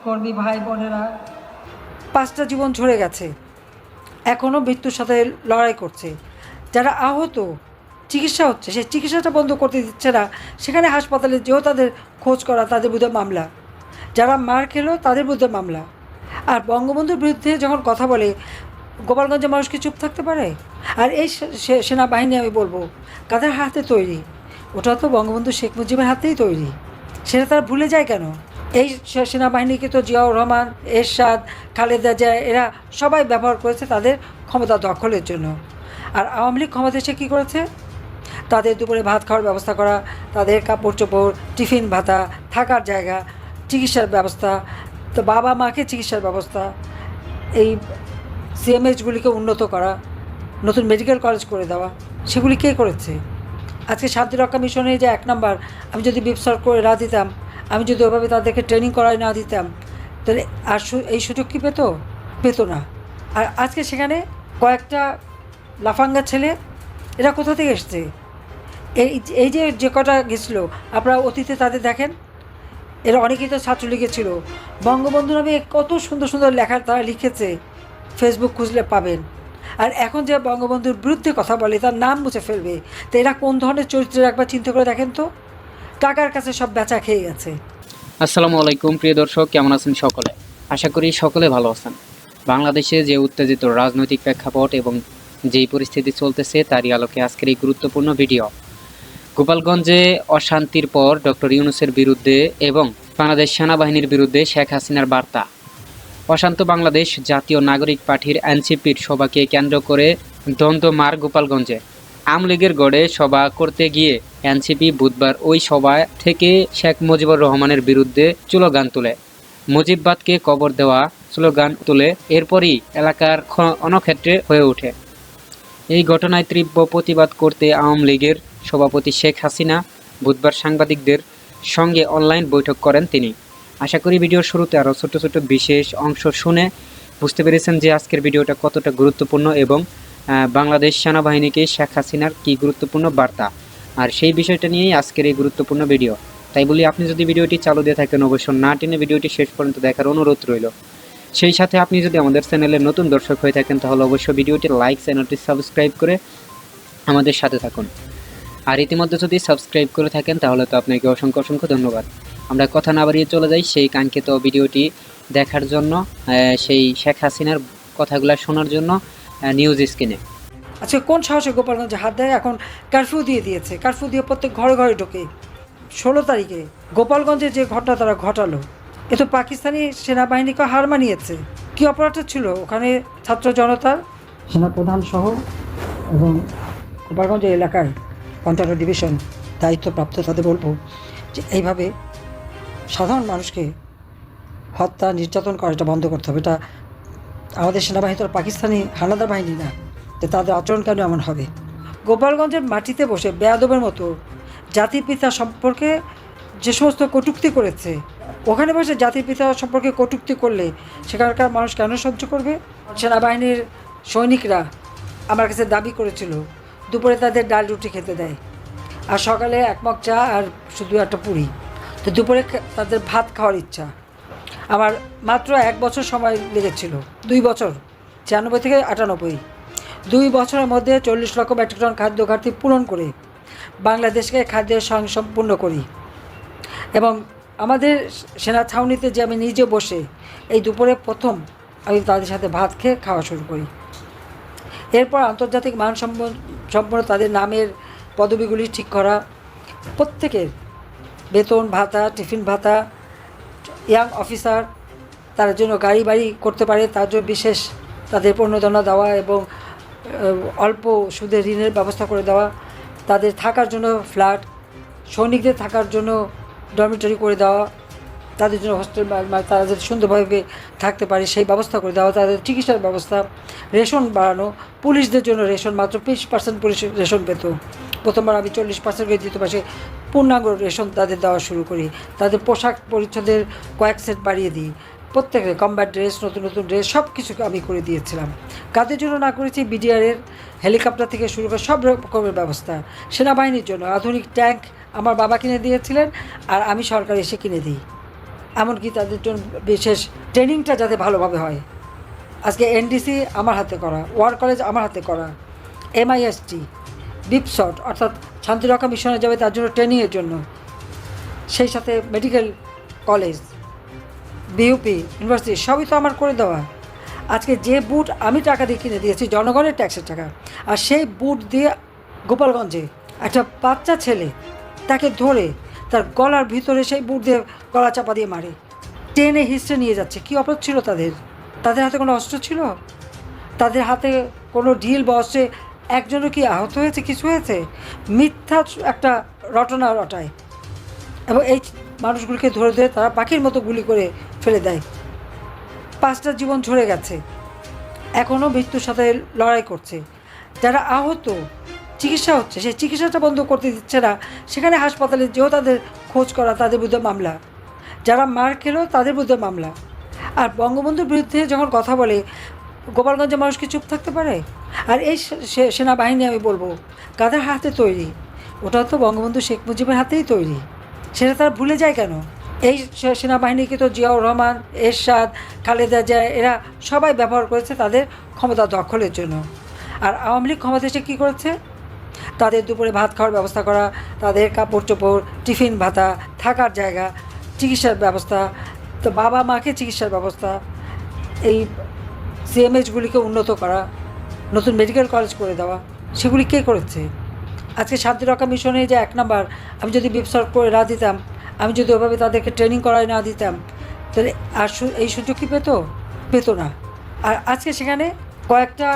কর্মী ভাই বোনেরা 5টা জীবন ঝরে গেছে, এখনও মৃত্যুর সাথে লড়াই করছে। যারা আহত চিকিৎসা হচ্ছে, সেই চিকিৎসাটা বন্ধ করতে দিচ্ছে না, সেখানে হাসপাতালে যেও তাদের খোঁজ করা, তাদের বিরুদ্ধে মামলা। যারা মার খেলো তাদের বিরুদ্ধে মামলা। আর বঙ্গবন্ধুর বিরুদ্ধে যখন কথা বলে, গোপালগঞ্জের মানুষ কি চুপ থাকতে পারে? আর এই সেনাবাহিনী আমি বলবো কাদের হাতে তৈরি? ওটা তো বঙ্গবন্ধু শেখ মুজিবের হাতেই তৈরি। সেটা তারা ভুলে যায় কেন? এই সেনাবাহিনীকে তো জিয়াউর রহমান, এরশাদ, খালেদা জিয়া এরা সবাই ব্যবহার করেছে তাদের ক্ষমতা দখলের জন্য। আর আওয়ামী লীগ ক্ষমতা এসে কী করেছে? তাদের দুপুরে ভাত খাওয়ার ব্যবস্থা করা, তাদের কাপড় চোপড়, টিফিন ভাতা, থাকার জায়গা, চিকিৎসার ব্যবস্থা, তো বাবা মাকে চিকিৎসার ব্যবস্থা, এই সিএমএইচগুলিকে উন্নত করা, নতুন মেডিকেল কলেজ করে দেওয়া, সেগুলি কে করেছে? আজকে শান্তিরক্ষা মিশনে যে 1 নম্বর, আমি যদি বিপসার করে না দিতাম, আমি যদি ওভাবে তাদেরকে ট্রেনিং করাই না দিতাম, তাহলে আর এই সুযোগ কি পেতো না। আর আজকে সেখানে কয়েকটা লাফাঙ্গা ছেলে, এরা কোথা থেকে এসছে? এই যে কটা গেছিলো, আপনারা অতীতে তাদের দেখেন, এরা অনেকেই তো ছাত্রলীগে ছিল। বঙ্গবন্ধু নামে কত সুন্দর সুন্দর লেখা তারা লিখেছে, ফেসবুক খুঁজলে পাবেন। আর এখন যে বঙ্গবন্ধুর বিরুদ্ধে কথা বলে, তার নাম মুছে ফেলবে, তো এরা কোন ধরনের চরিত্রের একবার চিন্তা করে দেখেন তো। টাকার কাছে সব বেচা খেয়ে গেছে। আসসালামু আলাইকুম প্রিয় দর্শক, কেমন আছেন সকলে? আশা করি সকলে ভালো আছেন। বাংলাদেশে যে উত্তেজিত রাজনৈতিক প্রেক্ষাপট এবং যেই পরিস্থিতি চলতেছে তারই আলোকে আজকের এই গুরুত্বপূর্ণ ভিডিও। গোপালগঞ্জে অশান্তির পর ডক্টর ইউনূসের বিরুদ্ধে এবং বাংলাদেশ সেনাবাহিনীর বিরুদ্ধে শেখ হাসিনার বার্তা। অশান্ত বাংলাদেশ জাতীয় নাগরিক পার্টির এনসিপির সভাকে কেন্দ্র করে দ্বন্দ্বমার গোপালগঞ্জে। আওয়ামী লীগের গড়ে সভা করতে গিয়ে এনসিপি বুধবার ওই সভা থেকে শেখ মুজিবুর রহমানের বিরুদ্ধে স্লোগান তোলে। মুজিববাদকে কবর দেওয়া স্লোগান তুলে এরপরই এলাকার অনক্ষেত্রে হয়ে ওঠে। এই ঘটনায় তীব্র প্রতিবাদ করতে আওয়ামী লীগের সভাপতি শেখ হাসিনা বুধবার সাংবাদিকদের সঙ্গে অনলাইন বৈঠক করেন তিনি। আশা করি ভিডিওর শুরুতে আরও ছোট ছোট বিশেষ অংশ শুনে বুঝতে পেরেছেন যে আজকের ভিডিওটা কতটা গুরুত্বপূর্ণ এবং বাংলাদেশ সেনাবাহিনীকে শেখ হাসিনার কী গুরুত্বপূর্ণ বার্তা, আর সেই বিষয়টা নিয়েই আজকের এই গুরুত্বপূর্ণ ভিডিও। তাই বলি, আপনি যদি ভিডিওটি চালু দিয়ে থাকেন অবশ্যই না টেনে ভিডিওটি শেষ পর্যন্ত দেখার অনুরোধ রইল। সেই সাথে আপনি যদি আমাদের চ্যানেলের নতুন দর্শক হয়ে থাকেন তাহলে অবশ্যই ভিডিওটি লাইক, চ্যানেলটি সাবস্ক্রাইব করে আমাদের সাথে থাকুন। আর ইতিমধ্যে যদি সাবস্ক্রাইব করে থাকেন তাহলে তো আপনাকে অসংখ্য অসংখ্য ধন্যবাদ। আমরা কথা না বাড়িয়ে চলে যাই সেই কাঙ্ক্ষিত ভিডিওটি দেখার জন্য, সেই শেখ হাসিনার কথাগুলো শোনার জন্য নিউজ স্ক্রিনে। আচ্ছা, কোন সাহসে গোপালগঞ্জে হাত দেয়? এখন কারফিউ দিয়েছে, কারফিউ দিয়ে প্রত্যেক ঘরে ঘরে ঢোকে। 16 তারিখে গোপালগঞ্জে যে ঘটনা তারা ঘটালো, এ তো পাকিস্তানি সেনাবাহিনীকে হার মানিয়েছে। কী অপরাধ ছিল ওখানে ছাত্র জনতার? সেনাপ্রধান সহ এবং গোপালগঞ্জ এলাকায় ৫৫ ডিভিশন দায়িত্বপ্রাপ্ত তাদের বলবো যে এইভাবে সাধারণ মানুষকে হত্যা নির্যাতন করা, এটা বন্ধ করতে হবে। এটা আমাদের সেনাবাহিনী তো পাকিস্তানি হানাদার বাহিনী না, যে তাদের আচরণ কেন এমন হবে? গোপালগঞ্জের মাটিতে বসে বেয়াদবের মতো জাতির পিতা সম্পর্কে যে সমস্ত কটূক্তি করেছে, ওখানে বসে জাতির পিতা সম্পর্কে কটূক্তি করলে সেখানকার মানুষ কেন সহ্য করবে? সেনাবাহিনীর সৈনিকরা আমার কাছে দাবি করেছিল দুপুরে তাদের ডাল রুটি খেতে দেয়, আর সকালে 1 মগ চা আর শুধু একটা পুরি। তো দুপুরে তাদের ভাত খাওয়ার ইচ্ছা। আমার মাত্র 1 বছর সময় লেগেছিল, 2 বছর, 96 থেকে 98, 2 বছরের মধ্যে 40 লক্ষ মেট্রিক টন খাদ্য ঘাটতি পূরণ করে বাংলাদেশকে খাদ্যের সম্পূর্ণ করি। এবং আমাদের সেনা ছাউনিতে যে আমি নিজে বসে এই দুপুরে প্রথম আমি তাদের সাথে ভাত খেয়ে খাওয়া শুরু করি। এরপর আন্তর্জাতিক সম্পন্ন তাদের নামের পদবিগুলি ঠিক করা, প্রত্যেকের বেতন ভাতা, টিফিন ভাতা, ইয়াং অফিসার তার জন্য গাড়ি বাড়ি করতে পারে তার জন্য বিশেষ তাদের প্রণোদনা দেওয়া এবং অল্প সুদে ঋণের ব্যবস্থা করে দেওয়া, তাদের থাকার জন্য ফ্ল্যাট, সৈনিকদের থাকার জন্য ডরমিটরি করে দেওয়া, তাদের জন্য হোস্টেল, তারা যাতে সুন্দরভাবে থাকতে পারে সেই ব্যবস্থা করে দেওয়া, তাদের চিকিৎসার ব্যবস্থা, রেশন বাড়ানো, পুলিশদের জন্য রেশন মাত্র 20% পুলিশ রেশন পেত, প্রথমবার আমি 40% করে দ্বিতীয় মাসে পূর্ণাঙ্গ রেশন তাদের দেওয়া শুরু করি, তাদের পোশাক পরিচ্ছদের কয়েক সেট বাড়িয়ে দিই, প্রত্যেকের কমব্যাট ড্রেস, নতুন নতুন ড্রেস সব কিছু আমি করে দিয়েছিলাম। কাদের জন্য না করেছি? বিডিআরের হেলিকপ্টার থেকে শুরু করে সব রকমের ব্যবস্থা। সেনাবাহিনীর জন্য আধুনিক ট্যাঙ্ক আমার বাবা কিনে দিয়েছিলেন, আর আমি সরকার এসে কিনে দিই। এমনকি তাদের জন্য বিশেষ ট্রেনিংটা যাতে ভালোভাবে হয়। আজকে এনডিসি আমার হাতে করা, ওয়ার কলেজ আমার হাতে করা, MIST, বিপসট অর্থাৎ শান্তিরক্ষা মিশনে যাবে তার জন্য ট্রেনিংয়ের জন্য, সেই সাথে মেডিকেল কলেজ, বিউপি, ইউনিভার্সিটি সবই তো আমার করে দেওয়া। আজকে যে বুট আমি টাকা দিয়ে কিনে দিয়েছি জনগণের ট্যাক্সের টাকা, আর সেই বুট দিয়ে গোপালগঞ্জে একটা বাচ্চা ছেলে তাকে ধরে তার গলার ভিতরে সেই বুট দিয়ে গলা চাপা দিয়ে মারে, টেনে হিস্ট্রে নিয়ে যাচ্ছে। কী অপরাধ ছিল তাদের? তাদের হাতে কোনো অস্ত্র ছিল? তাদের হাতে কোনো ঢিল বা অস্ত্রে একজনও কি আহত হয়েছে, কিছু হয়েছে? মিথ্যা একটা রটনা রটায় এবং এই মানুষগুলোকে ধরে ধরে তারা পাখির মতো গুলি করে ফেলে দেয়। 5টা জীবন ঝরে গেছে, এখনও মৃত্যুর সাথে লড়াই করছে। যারা আহত, চিকিৎসা হচ্ছে, সেই চিকিৎসাটা বন্ধ করতে দিচ্ছে না, সেখানে হাসপাতালে যেও তাদের খোঁজ করা, তাদের বিরুদ্ধে মামলা। যারা মার খেলো তাদের বিরুদ্ধে মামলা। আর বঙ্গবন্ধুর বিরুদ্ধে যখন কথা বলে, গোপালগঞ্জের মানুষ কি চুপ থাকতে পারে? আর এই সেনাবাহিনী আমি বলবো কাদের হাতে তৈরি? ওটা তো বঙ্গবন্ধু শেখ মুজিবের হাতেই তৈরি। সেটা তারা ভুলে যায় কেন? এই সেনাবাহিনীকে তো জিয়াউর রহমান, এরশাদ, খালেদা জিয়া এরা সবাই ব্যবহার করেছে তাদের ক্ষমতা দখলের জন্য। আর আওয়ামী লীগ ক্ষমতা এসে কী করেছে? তাদের দুপুরে ভাত খাওয়ার ব্যবস্থা করা, তাদের কাপড় চোপড়, টিফিন ভাতা, থাকার জায়গা, চিকিৎসার ব্যবস্থা, তো বাবা মাকে চিকিৎসার ব্যবস্থা, এই CMHগুলিকে উন্নত করা, নতুন মেডিকেল কলেজ করে দেওয়া, সেগুলি কে করেছে? আজকে শান্তিরক্ষা মিশনে যে 1 নাম্বার, আমি যদি বিপসর্গ করে না দিতাম, আমি যদি ওভাবে তাদেরকে ট্রেনিং করাই না দিতাম, তাহলে আর এই সুযোগ কি পেত না। আর আজকে সেখানে কয়েকটা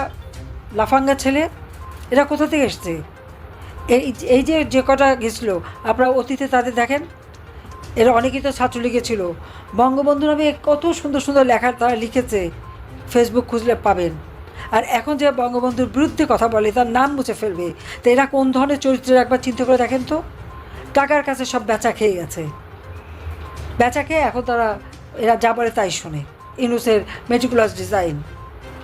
লাফাঙ্গা ছেলে, এরা কোথা থেকে এসছে? এই যে কটা গেছিলো, আপনারা অতীতে তাদের দেখেন, এরা অনেকেই তো ছাত্রলীগে ছিল। বঙ্গবন্ধু নামে কত সুন্দর সুন্দর লেখা তারা লিখেছে, ফেসবুক খুঁজলে পাবেন। আর এখন যে বঙ্গবন্ধুর বিরুদ্ধে কথা বলে, তার নাম মুছে ফেলবে, তো এরা কোন ধরনের চরিত্রের একবার চিন্তা করে দেখেন তো। টাকার কাছে সব বেচা খেয়ে গেছে, বেচা খেয়ে এখন এরা যা বলে তাই শোনে। ইউনূসের মেটিকুলাস ডিজাইন।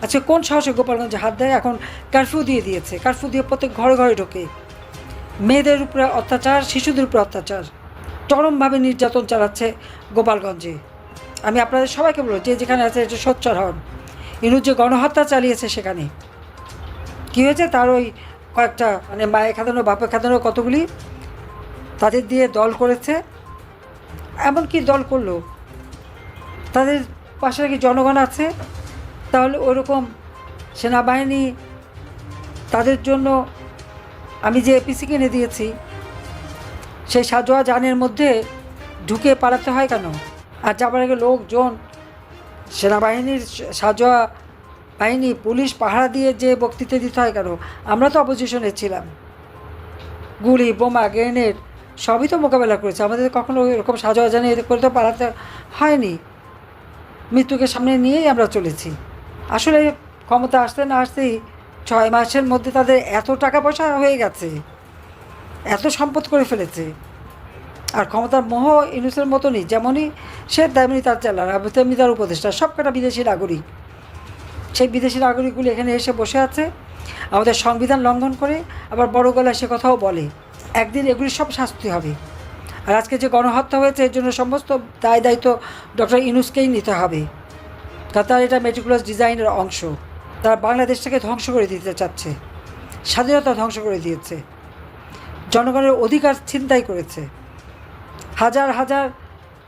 আচ্ছা, কোন সাহসে গোপালগঞ্জে হাত দেয়? এখন কারফিউ দিয়ে দিয়েছে, কারফিউ দিয়ে প্রত্যেক ঘরে ঘরে ঢোকে। মেয়েদের উপরে অত্যাচার, শিশুদের উপরে অত্যাচার, চরমভাবে নির্যাতন চালাচ্ছে গোপালগঞ্জে। আমি আপনাদের সবাইকে বলবো, যে যেখানে আছে এটা সোচ্চার হন। ইউনূস যে গণহত্যা চালিয়েছে, সেখানে কী হয়েছে? তার ওই কয়েকটা মানে মায়ে খাদানো, বাপে খাদানো কতগুলি তাদের দিয়ে দল করেছে। এমন কি দল করলো? তাদের পাশে কি জনগণ আছে? তাহলে ওরকম সেনাবাহিনী তাদের জন্য আমি যে APC কিনে দিয়েছি, সেই সাজোয়া যানের মধ্যে ঢুকে পালাতে হয় কেন? আর যাবার আগে লোকজন, সেনাবাহিনীর সাজোয়া বাহিনী, পুলিশ পাহারা দিয়ে যে বক্তৃতা দিতে হয় কেন? আমরা তো অপোজিশনে ছিলাম, গুলি, বোমা, গ্রেনেড সবই তো মোকাবেলা করেছে। আমাদের কখনো এরকম সাজোয়া জানে করে তো পালাতে হয়নি। মৃত্যুকে সামনে নিয়েই আমরা চলেছি। আসলে ক্ষমতা আসতে না আসতেই 6 মাসের মধ্যে তাদের এত টাকা পয়সা হয়ে গেছে, এত সম্পদ করে ফেলেছে। আর ক্ষমতার মোহ ইউনূসের মতনই, যেমনই সে তেমনি তার চালানা, তেমনি তার উপদেষ্টা, সব কটা বিদেশি নাগরিক। সেই বিদেশি নাগরিকগুলি এখানে এসে বসে আছে আমাদের সংবিধান লঙ্ঘন করে, আবার বড় গলায় সে কথাও বলে। একদিন এগুলি সব শাস্তি হবে। আর আজকে যে গণহত্যা হয়েছে, এর জন্য সমস্ত দায়িত্ব ডক্টর ইউনূসকেই নিতে হবে, কারণ তার এটা মেটিকুলাস ডিজাইনের অংশ। তারা বাংলাদেশটাকে ধ্বংস করে দিতে চাচ্ছে, স্বাধীনতা ধ্বংস করে দিয়েছে, জনগণের অধিকার ছিনতাই করেছে। হাজার হাজার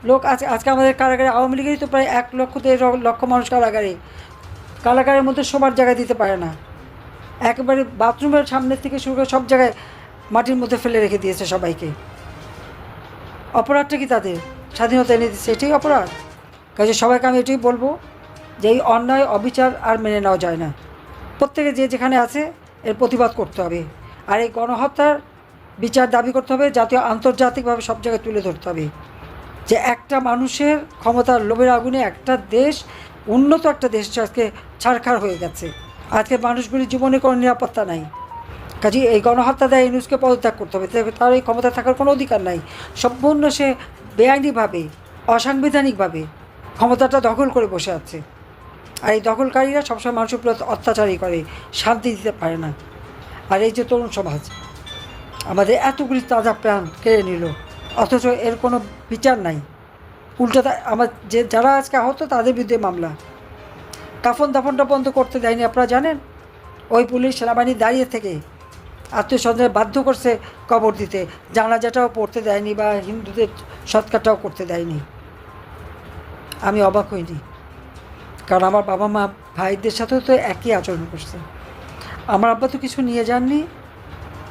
লোক আছে আজকে আমাদের কারাগারে। আওয়ামী লীগেরই তো প্রায় 1 লক্ষ থেকে 1.5 লক্ষ মানুষ কারাগারের মধ্যে শোবার জায়গায় দিতে পারে না। একেবারে বাথরুমের সামনের থেকে শুরু করে সব জায়গায় মাটির মধ্যে ফেলে রেখে দিয়েছে সবাইকে। অপরাধটা কি তাদের? স্বাধীনতা এনে দিচ্ছে, এটাই অপরাধ। কাজে সবাইকে আমি এটাই বলবো যে এই অন্যায়, অবিচার আর মেনে নেওয়া যায় না। প্রত্যেকে যে যেখানে আছে এর প্রতিবাদ করতে হবে। আর এই গণহত্যার বিচার দাবি করতে হবে, জাতীয় আন্তর্জাতিকভাবে সব জায়গায় তুলে ধরতে হবে যে একটা মানুষের ক্ষমতার লোভের আগুনে একটা দেশ, উন্নত একটা দেশ আজকে ছারখার হয়ে গেছে। আজকে মানুষগুলির জীবনে কোনো নিরাপত্তা নাই। কাজে এই গণহত্যা দেয় ইউনূসকে পদত্যাগ করতে হবে। তার এই ক্ষমতা থাকার কোনো অধিকার নাই। সম্পূর্ণ সে বেআইনিভাবে, অসাংবিধানিকভাবে ক্ষমতাটা দখল করে বসে আছে। আর এই দখলকারীরা সবসময় মানুষের উপর অত্যাচারই করে, শান্তি দিতে পারে না। আর এই যে তরুণ সমাজ আমাদের এতগুলি তাজা প্রাণ কেড়ে নিল, অথচ এর কোনো বিচার নাই। উল্টো আমার যারা আজকে আহত তাদের বিরুদ্ধে মামলা। কাফন দাফনটা বন্ধ করতে দেয়নি, আপনারা জানেন? ওই পুলিশ সেনাবাহিনী দাঁড়িয়ে থেকে আত্মীয় স্বজনের বাধ্য করছে কবর দিতে, জানাজাটাও পড়তে দেয়নি বা হিন্দুদের সৎকারটাও করতে দেয়নি। আমি অবাক হইনি, কারণ আমার বাবা মা ভাইদের সাথেও তো একই আচরণ করছে। আমার আব্বা তো কিছু নিয়ে যাননি,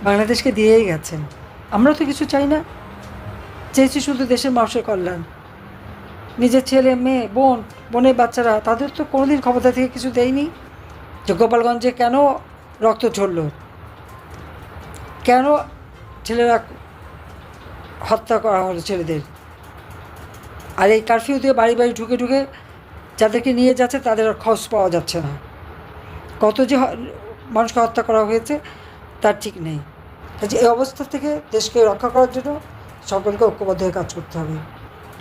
বাংলাদেশকে দিয়েই গেছেন। আমরা তো কিছু চাই না, চেয়েছি শুধু দেশের মানুষের কল্যাণ। নিজের ছেলে মেয়ে বোনের বাচ্চারা, তাদের তো কোনোদিন ক্ষমতা থেকে কিছু দেয়নি। যে গোপালগঞ্জে কেন রক্ত ঝরল, কেন ছেলেরা হত্যা করা হলো ছেলেদের, আর এই কারফিউ দিয়ে বাড়ি বাড়ি ঢুকে ঢুকে যাদেরকে নিয়ে যাচ্ছে তাদের আর খোঁজ পাওয়া যাচ্ছে না। কত যে মানুষকে হত্যা করা হয়েছে তার ঠিক নেই। কাজে এই অবস্থা থেকে দেশকে রক্ষা করার জন্য সকলকে ঐক্যবদ্ধ হয়ে কাজ করতে হবে।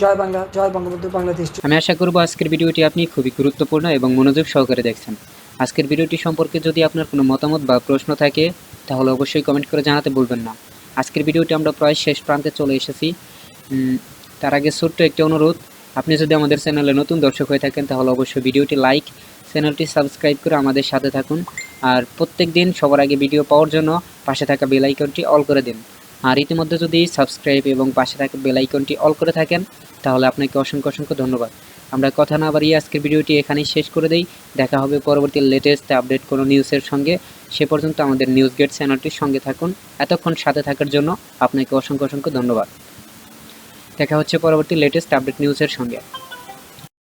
জয় বাংলা, জয় বঙ্গবন্ধু, বাংলাদেশ। আমি আশা করব আজকের ভিডিওটি আপনি খুবই গুরুত্বপূর্ণ এবং মনোযোগ সহকারে দেখছেন। আজকের ভিডিওটি সম্পর্কে যদি আপনার কোনো মতামত বা প্রশ্ন থাকে তাহলে অবশ্যই কমেন্ট করে জানাতে ভুলবেন না। আজকের ভিডিওটি আমরা প্রায় শেষ প্রান্তে চলে এসেছি। তার আগে ছোট্ট একটি অনুরোধ, আপনি যদি আমাদের চ্যানেলে নতুন দর্শক হয়ে থাকেন তাহলে অবশ্যই ভিডিওটি লাইক, চ্যানেলটি সাবস্ক্রাইব করে আমাদের সাথে থাকুন। আর প্রত্যেক দিন সবার আগে ভিডিও পাওয়ার জন্য পাশে থাকা বেল আইকনটি অল করে দিন। আর ইতিমধ্যে যদি সাবস্ক্রাইব এবং পাশে থাকা বেল আইকনটি অল করে থাকেন তাহলে আপনাকে অসংখ্য অসংখ্য ধন্যবাদ। আমরা কথা না বাড়িয়ে আজকের ভিডিওটি এখানেই শেষ করে দেই। দেখা হবে পরবর্তী লেটেস্ট আপডেট কোনো নিউজের সঙ্গে। সে পর্যন্ত আমাদের নিউজ গেট চ্যানেলটির সঙ্গে থাকুন। এতক্ষণ সাথে থাকার জন্য আপনাকে অসংখ্য অসংখ্য ধন্যবাদ। দেখা হচ্ছে পরবর্তী লেটেস্ট আপডেট নিউজের সঙ্গে।